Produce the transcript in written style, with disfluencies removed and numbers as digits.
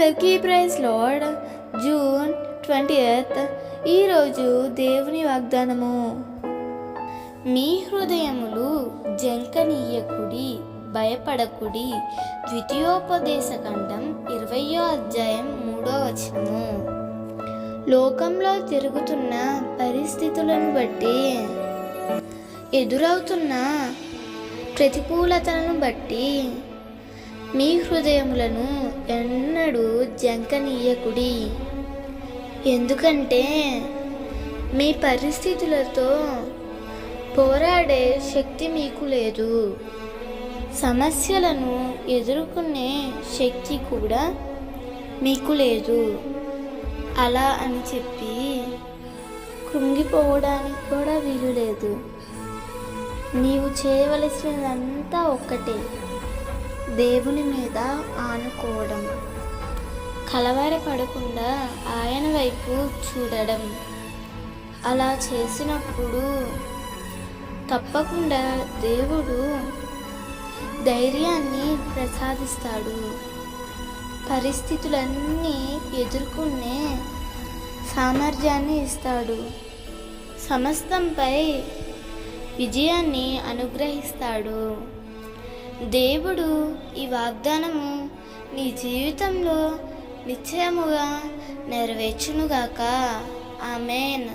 అందరికీ praise lord. June 20th ఈరోజు దేవుని వాగ్దానము. మీ హృదయములు జంకనీయకుడి, భయపడకుడి. ద్వితీయోపదేశకాండం 20వ అధ్యాయం 3వ వచనము. లోకంలో జరుగుతున్న పరిస్థితులను బట్టి, ఎదురవుతున్న ప్రతికూలతలను బట్టి మీ హృదయములను ఎన్నడూ జంకనీయకుడి. ఎందుకంటే మీ పరిస్థితులతో పోరాడే శక్తి మీకు లేదు. సమస్యలను ఎదుర్కొనే శక్తి కూడా మీకు లేదు. అలా అని చెప్పి కృంగిపోవడానికి కూడా వీలు లేదు. నీవు చేయవలసినదంతా ఒక్కటే, దేవుని మీద ఆనుకోవడం, కలవరపడకుండా ఆయన వైపు చూడడం. అలా చేసినప్పుడు తప్పకుండా దేవుడు ధైర్యాన్ని ప్రసాదిస్తాడు. పరిస్థితులన్నీ ఎదుర్కొనే సామర్థ్యాన్ని ఇస్తాడు. సమస్తంపై విజయాన్ని అనుగ్రహిస్తాడు. దేవుడు ఈ వాగ్దానము నీ జీవితంలో నిశ్చయముగా నెరవేర్చునుగాక. ఆమేన్.